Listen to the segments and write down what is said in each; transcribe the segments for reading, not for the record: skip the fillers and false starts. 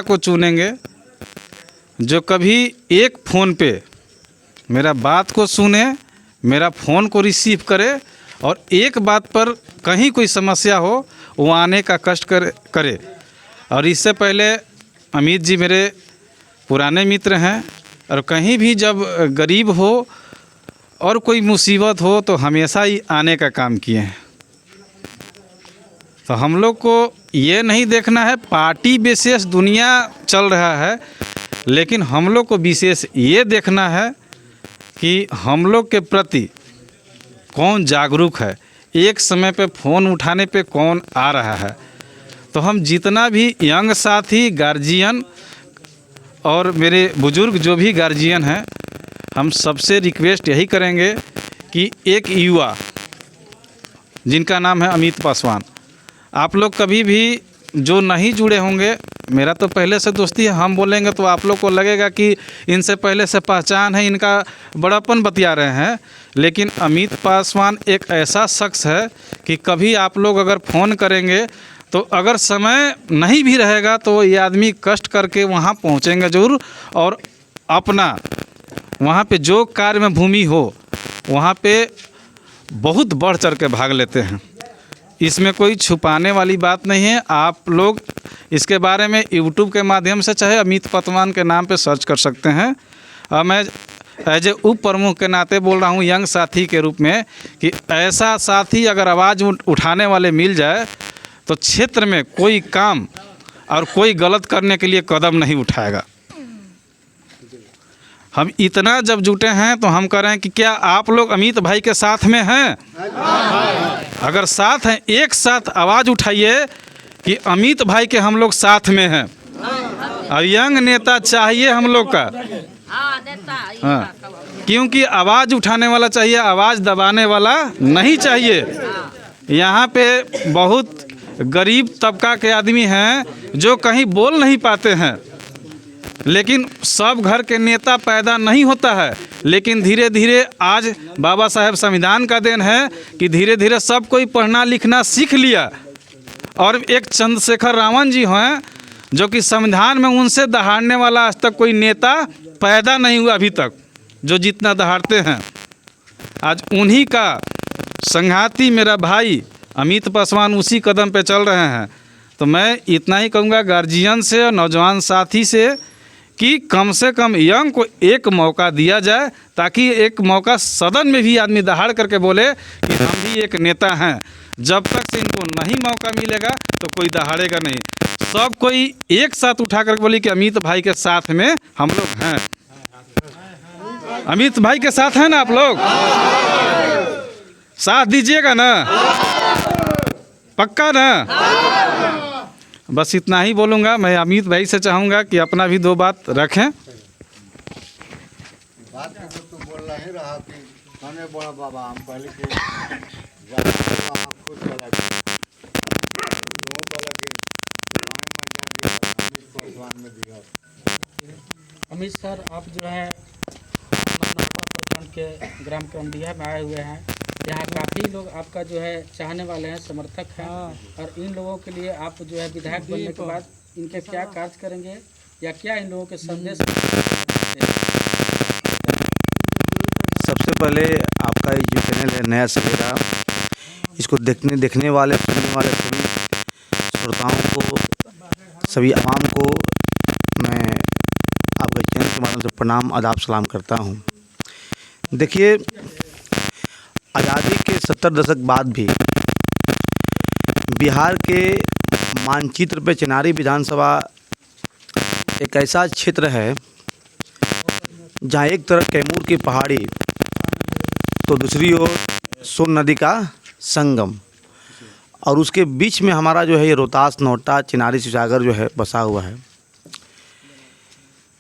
को चुनेंगे जो कभी एक फ़ोन पे मेरा बात को सुने, मेरा फ़ोन को रिसीव करे और एक बात पर कहीं कोई समस्या हो वो आने का कष्ट करे। और इससे पहले अमित जी मेरे पुराने मित्र हैं और कहीं भी जब गरीब हो और कोई मुसीबत हो तो हमेशा ही आने का काम किए हैं। तो हम लोग को ये नहीं देखना है पार्टी विशेष दुनिया चल रहा है, लेकिन हम लोग को विशेष ये देखना है कि हम लोग के प्रति कौन जागरूक है, एक समय पे फ़ोन उठाने पे कौन आ रहा है। तो हम जितना भी यंग साथी, गार्जियन और मेरे बुज़ुर्ग जो भी गार्जियन हैं, हम सबसे रिक्वेस्ट यही करेंगे कि एक युवा जिनका नाम है अमित पासवान, आप लोग कभी भी जो नहीं जुड़े होंगे, मेरा तो पहले से दोस्ती है, हम बोलेंगे तो आप लोग को लगेगा कि इनसे पहले से पहचान है, इनका बड़ापन बतिया रहे हैं। लेकिन अमित पासवान एक ऐसा शख्स है कि कभी आप लोग अगर फ़ोन करेंगे तो अगर समय नहीं भी रहेगा तो ये आदमी कष्ट करके वहाँ पहुँचेंगे ज़रूर और अपना वहाँ पे जो कार्य में भूमि हो वहाँ पे बहुत बढ़ चढ़ के भाग लेते हैं। इसमें कोई छुपाने वाली बात नहीं है। आप लोग इसके बारे में यूट्यूब के माध्यम से चाहे अमित पासवान के नाम पे सर्च कर सकते हैं। मैं एज ए उप प्रमुख के नाते बोल रहा हूँ, यंग साथी के रूप में, कि ऐसा साथी अगर आवाज़ उठाने वाले मिल जाए तो क्षेत्र में कोई काम और कोई गलत करने के लिए कदम नहीं उठाएगा। हम इतना जब जुटे हैं तो हम कह रहे हैं कि क्या आप लोग अमित भाई के साथ में हैं? अगर साथ हैं, एक साथ आवाज़ उठाइए कि अमित भाई के हम लोग साथ में हैं। और यंग नेता चाहिए हम लोग का, हाँ, क्योंकि आवाज़ उठाने वाला चाहिए, आवाज़ दबाने वाला नहीं चाहिए। यहाँ पे बहुत गरीब तबका के आदमी हैं जो कहीं बोल नहीं पाते हैं, लेकिन सब घर के नेता पैदा नहीं होता है। लेकिन धीरे धीरे आज बाबा साहेब संविधान का देन है कि धीरे धीरे सब कोई पढ़ना लिखना सीख लिया। और एक चंद्रशेखर रावण जी हैं जो कि संविधान में उनसे दहाड़ने वाला आज तक कोई नेता पैदा नहीं हुआ अभी तक, जो जितना दहाड़ते हैं। आज उन्हीं का संघाती मेरा भाई अमित पासवान उसी कदम पे चल रहे हैं। तो मैं इतना ही कहूँगा गार्जियन से और नौजवान साथी से कि कम से कम यंग को एक मौका दिया जाए, ताकि एक मौका सदन में भी आदमी दहाड़ करके बोले कि हम भी एक नेता हैं। जब तक से इनको नहीं मौका मिलेगा तो कोई दहाड़ेगा नहीं। सब कोई एक साथ उठा कर बोले कि अमित भाई के साथ में हम लोग हैं। अमित भाई के साथ हैं ना आप लोग? साथ दीजिएगा ना, पक्का ना? बस इतना ही बोलूँगा। मैं अमित भाई से चाहूँगा कि अपना भी दो बात रखें। बात तो बोल रहा ही रहा कि कौन बड़ा बाबा हम पहले के खुद चला अमित सर, आप जो है प्रखंड के ग्राम कंडिया में आए हुए हैं। यहाँ काफ़ी लोग आपका जो है चाहने वाले हैं, समर्थक हैं। और इन लोगों के लिए आप जो है विधायक बनने के बाद इनके क्या कार्य करेंगे या क्या इन लोगों के संदेश? सबसे पहले आपका ये जो चैनल है नया सवेरा, इसको देखने वाले सुनने वाले सभी श्रोताओं को, सभी आवाम को मैं आपके चैनल के माध्यम से प्रणाम, आदाब, सलाम करता हूँ। देखिए, आज़ादी के 70 दशक बाद भी बिहार के मानचित्र पे चेनारी विधानसभा एक ऐसा क्षेत्र है जहाँ एक तरफ कैमूर की पहाड़ी तो दूसरी ओर सोन नदी का संगम, और उसके बीच में हमारा जो है ये रोहतास, नौटा, चिनारी, शिवसागर जो है बसा हुआ है।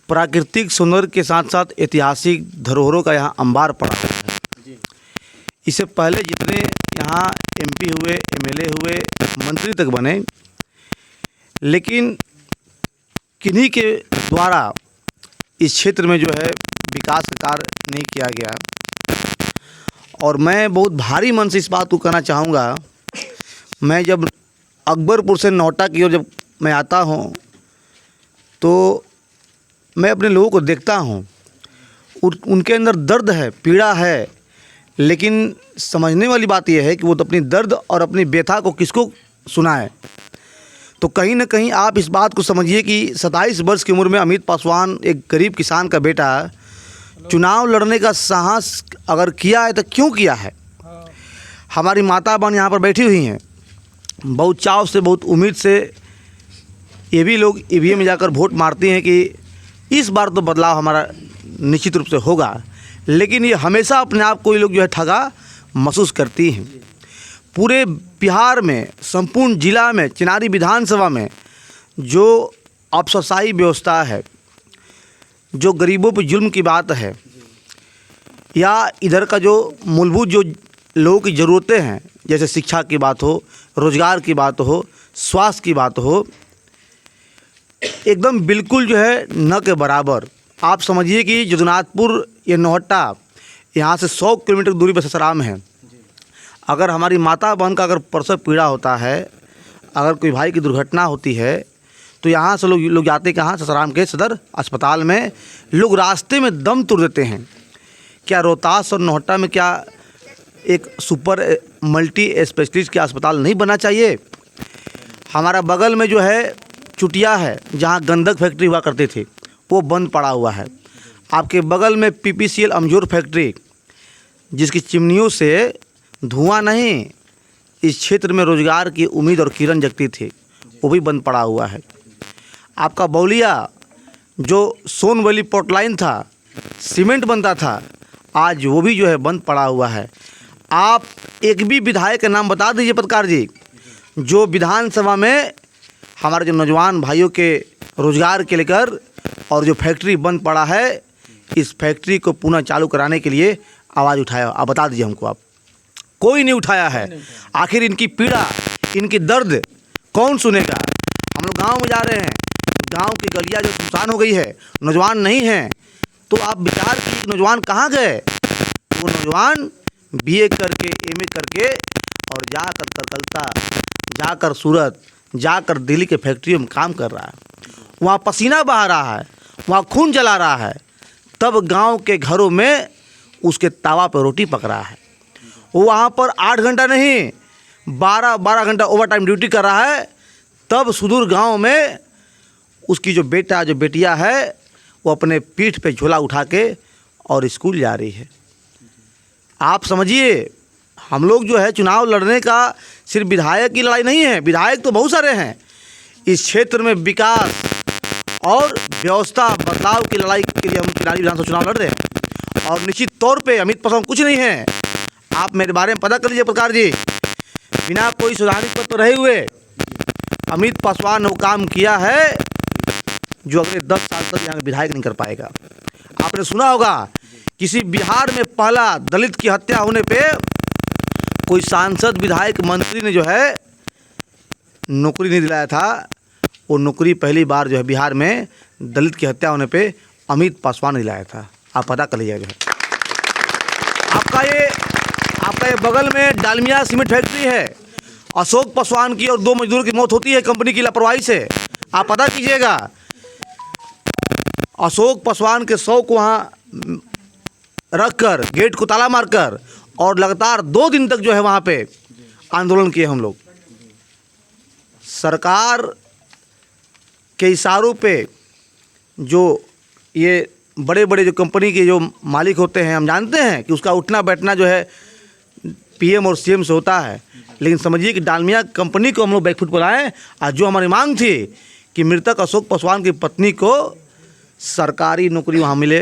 प्राकृतिक सौंदर्य के साथ साथ ऐतिहासिक धरोहरों का यहाँ अंबार पड़ा हुआ है। इससे पहले जितने यहाँ एमपी हुए, एमएलए हुए, मंत्री तक बने, लेकिन किन्हीं के द्वारा इस क्षेत्र में जो है विकास का कार्य नहीं किया गया। और मैं बहुत भारी मन से इस बात को कहना चाहूँगा, मैं जब अकबरपुर से नौटा की ओर जब मैं आता हूँ तो मैं अपने लोगों को देखता हूँ, उनके अंदर दर्द है, पीड़ा है, लेकिन समझने वाली बात यह है कि वो तो अपनी दर्द और अपनी व्यथा को किसको सुनाए। तो कहीं ना कहीं आप इस बात को समझिए कि 27 वर्ष की उम्र में अमित पासवान, एक गरीब किसान का बेटा, चुनाव लड़ने का साहस अगर किया है तो क्यों किया है। हमारी माता बहन यहाँ पर बैठी हुई हैं, बहुत चाव से, बहुत उम्मीद से ये भी लोग ईवीएम में जाकर वोट मारती हैं कि इस बार तो बदलाव हमारा निश्चित रूप से होगा, लेकिन ये हमेशा अपने आप को ये लोग जो है ठगा महसूस करती हैं। पूरे बिहार में, संपूर्ण जिला में, चिनारी विधानसभा में जो अफसरशाही व्यवस्था है, जो गरीबों पर जुल्म की बात है, या इधर का जो मूलभूत जो लोगों की ज़रूरतें हैं, जैसे शिक्षा की बात हो, रोज़गार की बात हो, स्वास्थ्य की बात हो, एकदम बिल्कुल जो है न के बराबर। आप समझिए कि जगन्नाथपुर या नौहट्टा यहाँ से 100 किलोमीटर दूरी पर ससाराम है। अगर हमारी माता बहन का अगर प्रसव पीड़ा होता है, अगर कोई भाई की दुर्घटना होती है, तो यहाँ से लोग जाते कहाँ, ससाराम के सदर अस्पताल में। लोग रास्ते में दम तोड़ देते हैं। क्या रोहतास और नौहट्टा में क्या एक सुपर मल्टी स्पेशलिस्ट के अस्पताल नहीं बनना चाहिए। हमारा बगल में जो है चुटिया है, जहाँ गंधक फैक्ट्री हुआ करती थी, वो बंद पड़ा हुआ है। आपके बगल में पीपीसीएल अमजोर फैक्ट्री, जिसकी चिमनियों से धुआं नहीं, इस क्षेत्र में रोजगार की उम्मीद और किरण जगती थी, वो भी बंद पड़ा हुआ है। आपका बौलिया जो सोनवली पोर्ट लाइन था, सीमेंट बनता था, आज वो भी जो है बंद पड़ा हुआ है। आप एक भी विधायक का नाम बता दीजिए पत्रकार जी, जो विधानसभा में हमारे जो नौजवान भाइयों के रोज़गार के लेकर और जो फैक्ट्री बंद पड़ा है, इस फैक्ट्री को पुनः चालू कराने के लिए आवाज़ उठाया। आप बता दीजिए हमको, आप कोई नहीं उठाया है। आखिर इनकी पीड़ा, इनकी दर्द कौन सुनेगा। हम लोग गांव में जा रहे हैं, गांव की गलियां जो सुनसान हो गई है, नौजवान नहीं हैं, तो आप विचार कीजिए नौजवान कहाँ गए। वो नौजवान बीए करके, एमए करके और जाकर कलकत्ता, जाकर सूरत, जाकर दिल्ली के फैक्ट्रियों में काम कर रहा है। वहाँ पसीना बहा रहा है, वहाँ खून जला रहा है, तब गांव के घरों में उसके तवा पर रोटी पक रहा है। वो वहाँ पर 8 घंटा नहीं, 12 घंटा ओवर टाइम ड्यूटी कर रहा है, तब सुदूर गांव में उसकी जो बेटा, जो बेटिया है, वो अपने पीठ पे झोला उठा के और स्कूल जा रही है। आप समझिए, हम लोग जो है चुनाव लड़ने का सिर्फ विधायक की लड़ाई नहीं है, विधायक तो बहुत सारे हैं। इस क्षेत्र में विकास और व्यवस्था बदलाव की लड़ाई के लिए हम चिनारी विधानसभा चुनाव लड़ रहे हैं। और निश्चित तौर पे अमित पासवान कुछ नहीं है। आप मेरे बारे में पता कर लीजिए पत्रकार जी, बिना कोई संवैधानिक पद पर रहे हुए अमित पासवान ने वो काम किया है जो अगले 10 साल तक यहाँ विधायक नहीं कर पाएगा। आपने सुना होगा, किसी बिहार में पहला दलित की हत्या होने पे कोई सांसद, विधायक, मंत्री ने जो है नौकरी नहीं दिलाया था। वो नौकरी पहली बार जो है बिहार में दलित की हत्या होने पे अमित पासवान ने दिलाया था। आप पता कर लीजिएगा। आपका ये बगल में डालमिया सीमेंट फैक्ट्री है, अशोक पासवान की और 2 मजदूरों की मौत होती है कंपनी की लापरवाही से। आप पता कीजिएगा, अशोक पासवान के 100 को वहाँ रखकर, गेट को ताला मारकर, और लगातार 2 दिन तक जो है वहाँ पे आंदोलन किए हम लोग। सरकार के इशारों पे जो ये बड़े बड़े जो कंपनी के जो मालिक होते हैं, हम जानते हैं कि उसका उठना बैठना जो है पीएम और सीएम से होता है, लेकिन समझिए कि डालमिया कंपनी को हम लोग बैकफुट पर आए। आज जो हमारी मांग थी कि मृतक अशोक पासवान की पत्नी को सरकारी नौकरी वहाँ मिले,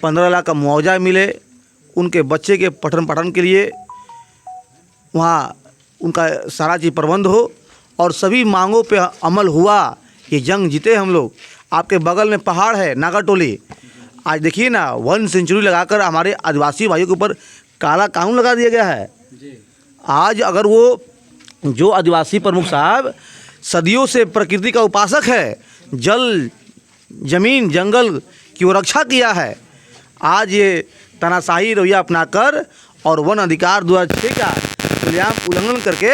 15 लाख का मुआवजा मिले, उनके बच्चे के पठन पाठन के लिए वहाँ उनका सारा चीज़ प्रबंध हो, और सभी मांगों पे अमल हुआ। ये जंग जीते हम लोग। आपके बगल में पहाड़ है नागाटोली, आज देखिए ना, 1 सेंचुरी लगाकर हमारे आदिवासी भाइयों के ऊपर काला कानून लगा दिया गया है। आज अगर वो जो आदिवासी प्रमुख साहब सदियों से प्रकृति का उपासक है, जल, जमीन, जंगल की वो रक्षा किया है, आज ये तानाशाही रवैया अपनाकर और वन अधिकार 2006 का खुलेआम उल्लंघन करके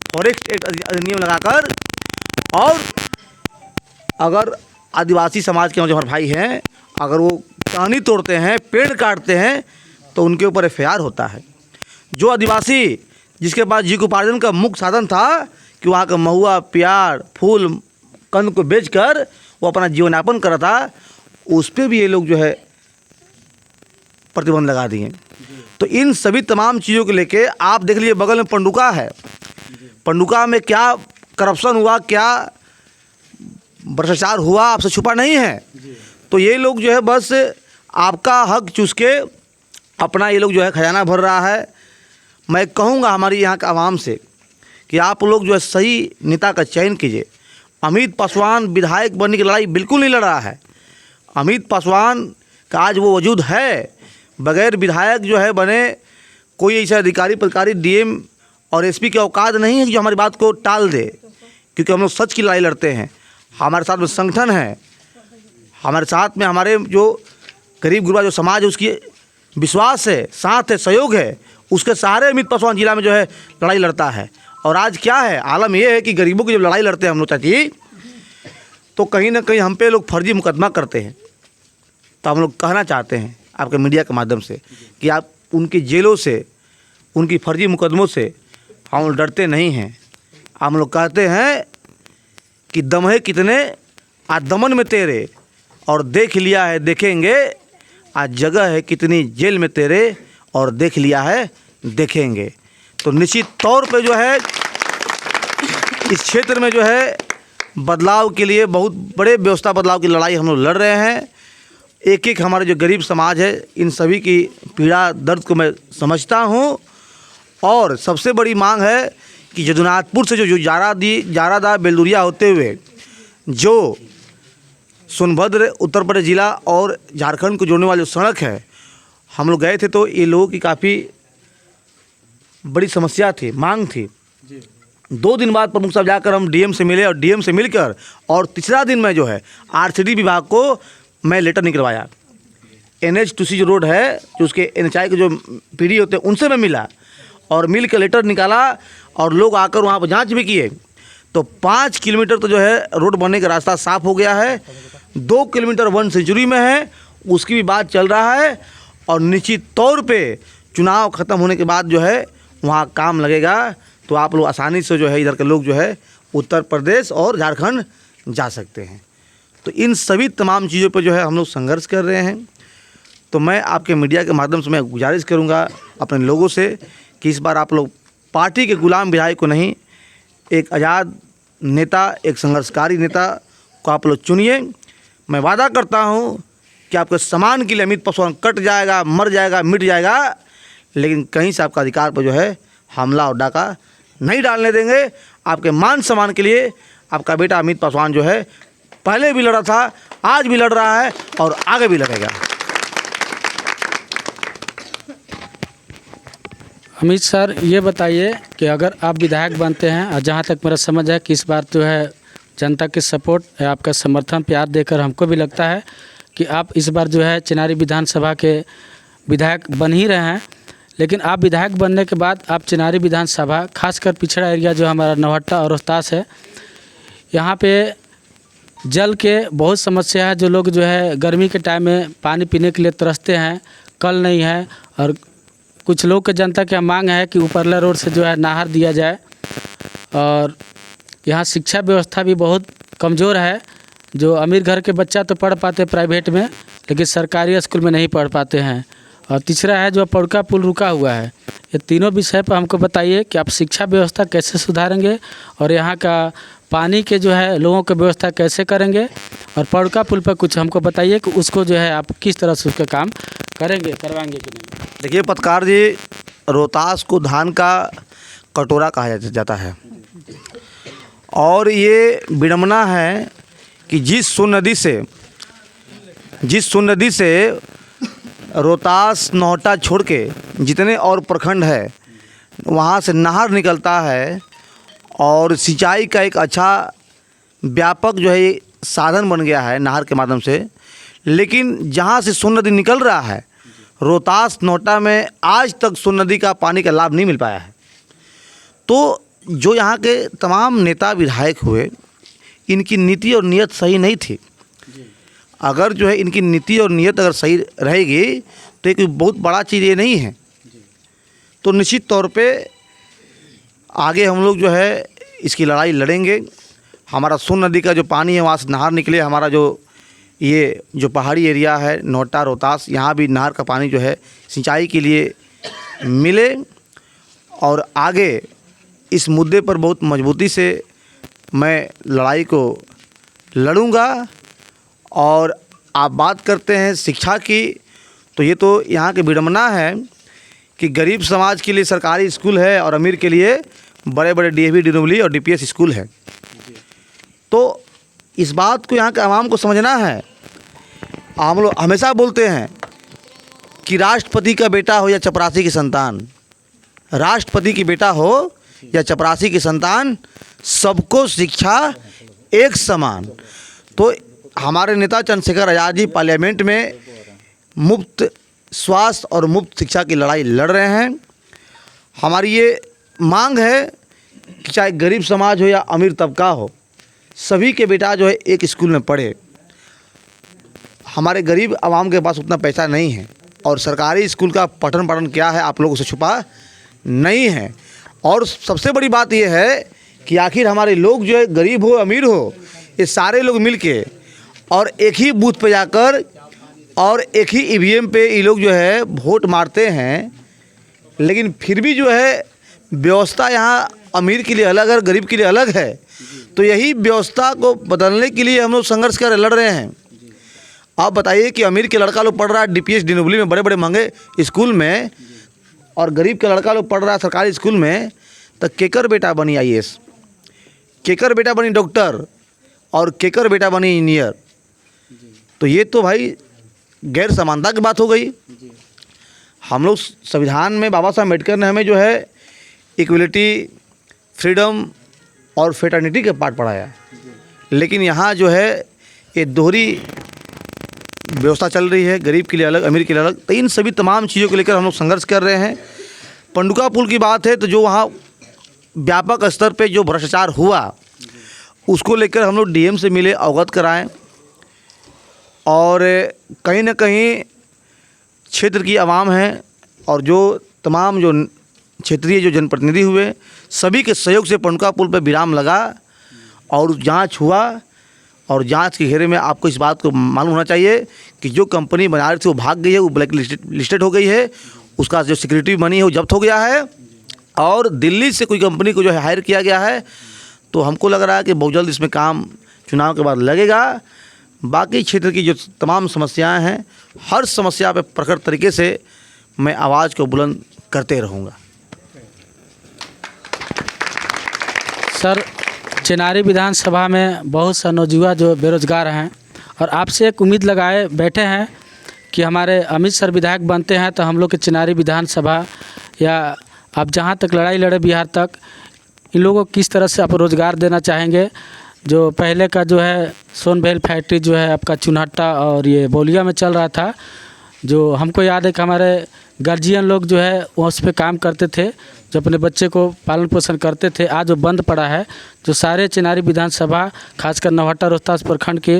फॉरेस्ट एक्ट अधिनियम लगाकर और अगर आदिवासी समाज के जो हमारे भाई हैं, अगर वो टहनी तोड़ते हैं, पेड़ काटते हैं, तो उनके ऊपर FIR होता है। जो आदिवासी जिसके पास जीविकोपार्जन का मुख्य साधन था कि वहाँ का महुआ, प्यार, फूल, कंद को बेचकर वो अपना जीवन यापन कर रहा था, उस पर भी ये लोग जो है प्रतिबंध लगा दिए। तो इन सभी तमाम चीज़ों को लेके आप देख लीजिए, बगल में पंडुका है, पंडुका में क्या करप्शन हुआ, क्या भ्रष्टाचार हुआ, आपसे छुपा नहीं है। तो ये लोग जो है बस आपका हक चूस के अपना ये लोग जो है खजाना भर रहा है। मैं कहूँगा हमारी यहाँ के आवाम से कि आप लोग जो है सही नेता का चयन कीजिए। अमित पासवान विधायक बनने की लड़ाई बिल्कुल नहीं लड़ रहा है। अमित पासवान का आज वो वजूद है, बगैर विधायक जो है बने कोई ऐसा अधिकारी प्रकारी DM और SP की औकात नहीं है कि जो हमारी बात को टाल दे, क्योंकि हम लोग सच की लड़ाई लड़ते हैं। हमारे साथ में संगठन है, हमारे साथ में हमारे जो गरीब गुरबा जो समाज है उसकी विश्वास है, साथ है, सहयोग है, उसके सहारे अमित पासवान जिला में जो है लड़ाई लड़ता है। और आज क्या है आलम यह है कि गरीबों की जब लड़ाई लड़ते हैं हम लोग चाची, तो कहीं ना कहीं हम पे लोग फर्जी मुकदमा करते हैं। तो हम लोग कहना चाहते हैं आपके मीडिया के माध्यम से कि आप उनकी जेलों से, उनकी फर्जी मुकदमों से हम लोग डरते नहीं हैं। हम लोग कहते हैं कि दम है कितने आज दमन में तेरे, और देख लिया है देखेंगे, आज जगह है कितनी जेल में तेरे, और देख लिया है देखेंगे। तो निश्चित तौर पे जो है इस क्षेत्र में जो है बदलाव के लिए, बहुत बड़े व्यवस्था बदलाव की लड़ाई हम लोग लड़ रहे हैं। एक एक हमारे जो गरीब समाज है, इन सभी की पीड़ा दर्द को मैं समझता हूँ। और सबसे बड़ी मांग है कि जदुनाथपुर से जो जारादा बेलदुरिया होते हुए जो सोनभद्र उत्तर प्रदेश ज़िला और झारखंड को जोड़ने वाली जो सड़क है, हम लोग गए थे तो ये लोगों की काफ़ी बड़ी समस्या थी, मांग थी। 2 दिन बाद प्रमुख साहब जाकर हम DM से मिले, और DM से मिलकर और तीसरा दिन में जो है RCD विभाग को मैं लेटर निकलवाया। NH2C जो रोड है, जो उसके NHI के जो PD होते हैं उनसे मैं मिला, और मिल के लेटर निकाला, और लोग आकर वहाँ पर जाँच भी किए। तो 5 किलोमीटर तो जो है रोड बनने का रास्ता साफ़ हो गया है। 2 किलोमीटर वन सेंचुरी में है, उसकी भी बात चल रहा है। और निश्चित तौर पे चुनाव ख़त्म होने के बाद जो है वहाँ काम लगेगा, तो आप लोग आसानी से जो है इधर के लोग जो है उत्तर प्रदेश और झारखंड जा सकते हैं। तो इन सभी तमाम चीज़ों पर जो है हम लोग संघर्ष कर रहे हैं। तो मैं आपके मीडिया के माध्यम से मैं गुजारिश करूँगा अपने लोगों से कि इस बार आप लोग पार्टी के गुलाम विधायक को नहीं, एक आज़ाद नेता, एक संघर्षकारी नेता को आप लोग चुनिए। मैं वादा करता हूँ कि आपके सम्मान के लिए अमित पासवान कट जाएगा, मर जाएगा, मिट जाएगा, लेकिन कहीं से आपका अधिकार पर जो है हमला और डाका नहीं डालने देंगे। आपके मान सम्मान के लिए आपका बेटा अमित पासवान जो है पहले भी लड़ा था, आज भी लड़ रहा है और आगे भी लड़ेगा। अमित सर, ये बताइए कि अगर आप विधायक बनते हैं, और जहाँ तक मेरा समझ है कि इस बार जो है जनता की सपोर्ट है, आपका समर्थन प्यार देकर हमको भी लगता है कि आप इस बार जो है चिनारी विधानसभा के विधायक बन ही रहे हैं। लेकिन आप विधायक बनने के बाद आप चिनारी विधानसभा, खासकर पिछड़ा एरिया जो हमारा नौहट्टा और रोहतास है, यहाँ पे जल के बहुत समस्या है। जो लोग जो है गर्मी के टाइम में पानी पीने के लिए तरसते हैं, कल नहीं है। और कुछ लोग के जनता की मांग है कि उपरला रोड से जो है नहर दिया जाए। और यहाँ शिक्षा व्यवस्था भी बहुत कमज़ोर है। जो अमीर घर के बच्चा तो पढ़ पाते प्राइवेट में, लेकिन सरकारी स्कूल में नहीं पढ़ पाते हैं। और तीसरा है जो पड़का पुल रुका हुआ है। ये तीनों विषय पर हमको बताइए कि आप शिक्षा व्यवस्था कैसे सुधारेंगे, और यहाँ का पानी के जो है लोगों की व्यवस्था कैसे करेंगे, और पड़का पुल पर कुछ हमको बताइए कि उसको जो है आप किस तरह से उसका काम करेंगे, करवाएंगे कि नहीं। देखिए पत्रकार जी, रोहतास को धान का कटोरा कहा जाता है, और ये विडम्बना है कि जिस सोन नदी से रोहतास नौहट्टा छोड़ के जितने और प्रखंड है वहाँ से नहर निकलता है, और सिंचाई का एक अच्छा व्यापक जो है साधन बन गया है नहर के माध्यम से। लेकिन जहाँ से सोन नदी निकल रहा है रोहतास नौहट्टा में आज तक सोन नदी का पानी का लाभ नहीं मिल पाया है। तो जो यहाँ के तमाम नेता विधायक हुए, इनकी नीति और नीयत सही नहीं थी। अगर जो है इनकी नीति और नीयत अगर सही रहेगी तो एक बहुत बड़ा चीज़ ये नहीं है। तो निश्चित तौर पे आगे हम लोग जो है इसकी लड़ाई लड़ेंगे। हमारा सोन नदी का जो पानी है वहाँ से नहर निकले, हमारा ये जो पहाड़ी एरिया है नौहट्टा रोहतास, यहाँ भी नहर का पानी जो है सिंचाई के लिए मिले। और आगे इस मुद्दे पर बहुत मजबूती से मैं लड़ाई को लड़ूंगा। और आप बात करते हैं शिक्षा की, तो ये तो यहाँ की विडंबना है कि गरीब समाज के लिए सरकारी स्कूल है और अमीर के लिए बड़े बड़े डीएवी, डिनोबली और डीपीएस स्कूल है। तो इस बात को यहाँ के आवाम को समझना है। हम लोग हमेशा बोलते हैं कि राष्ट्रपति का बेटा हो या चपरासी की संतान, राष्ट्रपति की बेटा हो या चपरासी की संतान, सबको शिक्षा एक समान। तो हमारे नेता चंद्रशेखर आज़ाद जी पार्लियामेंट में मुफ्त स्वास्थ्य और मुफ्त शिक्षा की लड़ाई लड़ रहे हैं। हमारी ये मांग है कि चाहे गरीब समाज हो या अमीर तबका हो, सभी के बेटा जो है एक स्कूल में पढ़े। हमारे गरीब आवाम के पास उतना पैसा नहीं है और सरकारी स्कूल का पठन पाठन क्या है आप लोगों से छुपा नहीं है। और सबसे बड़ी बात यह है कि आखिर हमारे लोग जो है गरीब हो अमीर हो, ये सारे लोग मिलके और एक ही बूथ पे जाकर और एक ही ईवीएम पे ये लोग जो है वोट मारते हैं। लेकिन फिर भी जो है व्यवस्था यहाँ अमीर के लिए अलग है, गरीब के लिए अलग है। तो यही व्यवस्था को बदलने के लिए हम लोग संघर्ष कर लड़ रहे हैं। आप बताइए कि अमीर के लड़का लोग पढ़ रहा है डीपीएस, डिनोबली में बड़े बड़े महंगे स्कूल में, और गरीब के लड़का लोग पढ़ रहा है सरकारी स्कूल में, तो केकर बेटा बनी आईएएस, केकर बेटा बनी डॉक्टर और केकर बेटा बनी इंजीनियर। तो ये तो भाई गैर समानता की बात हो गई। हम लोग संविधान में बाबा साहब अम्बेडकर ने हमें जो है इक्वलिटी, फ्रीडम और फ्रेटर्निटी के पाठ पढ़ाया, लेकिन यहाँ जो है ये दोहरी व्यवस्था चल रही है, गरीब के लिए अलग, अमीर के लिए अलग। तो इन सभी तमाम चीज़ों को लेकर हम लोग संघर्ष कर रहे हैं। पंडुका पुल की बात है तो जो वहाँ व्यापक स्तर पे जो भ्रष्टाचार हुआ उसको लेकर हम लोग डीएम से मिले, अवगत कराएं। और कहीं ना कहीं क्षेत्र की आवाम है और जो तमाम जो क्षेत्रीय जो जनप्रतिनिधि हुए, सभी के सहयोग से पंडुका पुल पर विराम लगा और जांच हुआ। और जांच के घेरे में आपको इस बात को मालूम होना चाहिए कि जो कंपनी बना रही थी वो भाग गई है, वो ब्लैक लिस्टेड हो गई है, उसका जो सिक्योरिटी मनी है वो जब्त हो गया है और दिल्ली से कोई कंपनी को जो है हायर किया गया है। तो हमको लग रहा है कि बहुत जल्द इसमें काम चुनाव के बाद लगेगा। बाकी क्षेत्र की जो तमाम समस्याएं हैं, हर समस्या पे प्रखर तरीके से मैं आवाज़ को बुलंद करते रहूँगा। सर, चिनारी विधानसभा में बहुत सा नौजुवान जो बेरोजगार हैं और आपसे एक उम्मीद लगाए बैठे हैं कि हमारे अमित सर विधायक बनते हैं तो हम लोग के चिनारी विधानसभा या आप जहां तक लड़ाई लड़े बिहार तक, इन लोगों को किस तरह से आप रोज़गार देना चाहेंगे। जो पहले का जो है सोनभेल फैक्ट्री जो है आपका चुनहट्टा और ये बोलिया में चल रहा था, जो हमको याद है कि हमारे गार्जियन लोग जो है उस पर काम करते थे, जो अपने बच्चे को पालन पोषण करते थे। आज वो बंद पड़ा है। जो सारे चिनारी विधानसभा खासकर नौहट्टा रोहतास प्रखंड के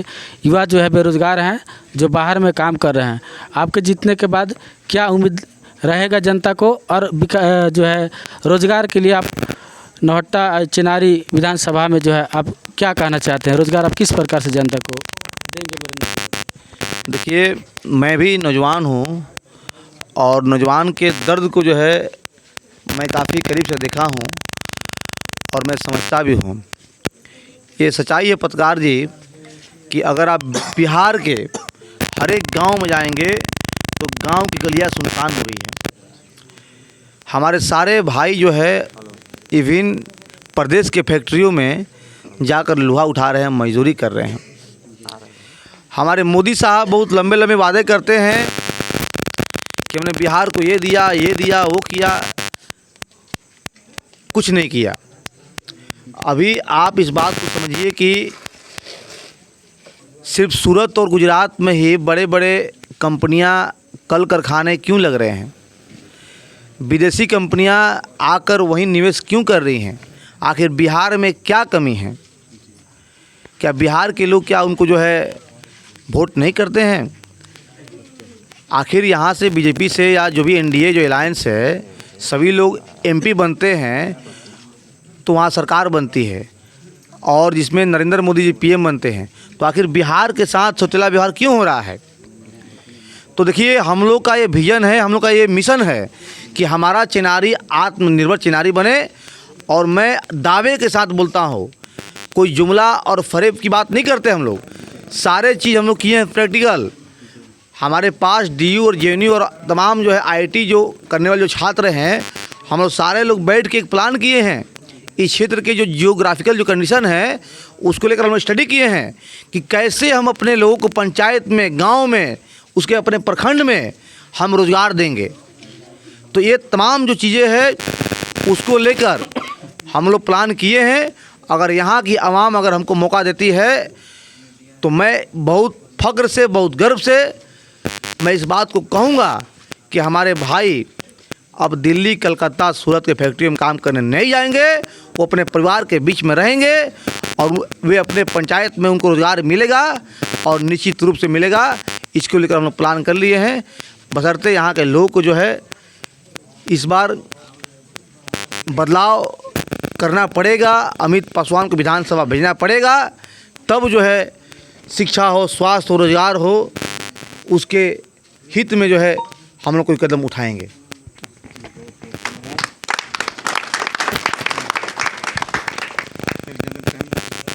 युवा जो है बेरोजगार हैं, जो बाहर में काम कर रहे हैं। आपके जीतने के बाद क्या उम्मीद रहेगा जनता को, और जो है रोज़गार के लिए आप नौहट्टा चिनारी विधानसभा में जो है आप क्या कहना चाहते हैं, रोज़गार आप किस प्रकार से जनता को देंगे? देखिए, मैं भी नौजवान हूँ और नौजवान के दर्द को जो है मैं काफ़ी करीब से देखा हूँ और मैं समझता भी हूँ। ये सच्चाई है पत्रकार जी कि अगर आप बिहार के हर एक गांव में जाएंगे तो गांव की गलियां सुनसान हो रही हैं। हमारे सारे भाई जो है इवन प्रदेश के फैक्ट्रियों में जाकर लोहा उठा रहे हैं, मजदूरी कर रहे हैं। हमारे मोदी साहब बहुत लंबे लंबे वादे करते हैं कि हमने बिहार को ये दिया वो किया, कुछ नहीं किया। अभी आप इस बात को समझिए कि सिर्फ सूरत और गुजरात में ही बड़े बड़े कंपनियां, कल कारखाने क्यों लग रहे हैं, विदेशी कंपनियां आकर वहीं निवेश क्यों कर रही हैं। आखिर बिहार में क्या कमी है क्या बिहार के लोग क्या उनको जो है वोट नहीं करते हैं? आखिर यहाँ से बीजेपी से या जो भी एनडीए जो अलायंस है, सभी लोग एमपी बनते हैं तो वहाँ सरकार बनती है, और जिसमें नरेंद्र मोदी जी पीएम बनते हैं, तो आखिर बिहार के साथ सौतेला व्यवहार क्यों हो रहा है? तो देखिए, हम लोग का ये विजन है, हम लोग का ये मिशन है कि हमारा चिनारी आत्मनिर्भर चिनारी बने। और मैं दावे के साथ बोलता हूँ, कोई जुमला और फरेब की बात नहीं करते हम लोग, सारे चीज़ हम लोग किए हैं प्रैक्टिकल। हमारे पास डीयू और जेएनयू और तमाम जो है आईआईटी जो करने वाले जो छात्र हैं, हम लोग सारे लोग बैठ के एक प्लान किए हैं। इस क्षेत्र के जो जियोग्राफिकल जो कंडीशन है उसको लेकर हम लोग स्टडी किए हैं कि कैसे हम अपने लोगों को पंचायत में, गांव में, उसके अपने प्रखंड में हम रोज़गार देंगे। तो ये तमाम जो चीज़ें हैं उसको लेकर हम लोग प्लान किए हैं। अगर यहाँ की आवाम अगर हमको मौका देती है तो मैं बहुत फ़ख्र से, बहुत गर्व से मैं इस बात को कहूँगा कि हमारे भाई अब दिल्ली, कलकत्ता, सूरत के फैक्ट्री में काम करने नहीं जाएंगे, वो अपने परिवार के बीच में रहेंगे और वे अपने पंचायत में उनको रोज़गार मिलेगा और निश्चित रूप से मिलेगा। इसको लेकर हम लोग प्लान कर लिए हैं। बशर्ते यहाँ के लोग को जो है इस बार बदलाव करना पड़ेगा, अमित पासवान को विधानसभा भेजना पड़ेगा, तब जो है शिक्षा हो, स्वास्थ्य हो, रोज़गार हो, उसके हित में जो है हम लोग कोई कदम उठाएंगे।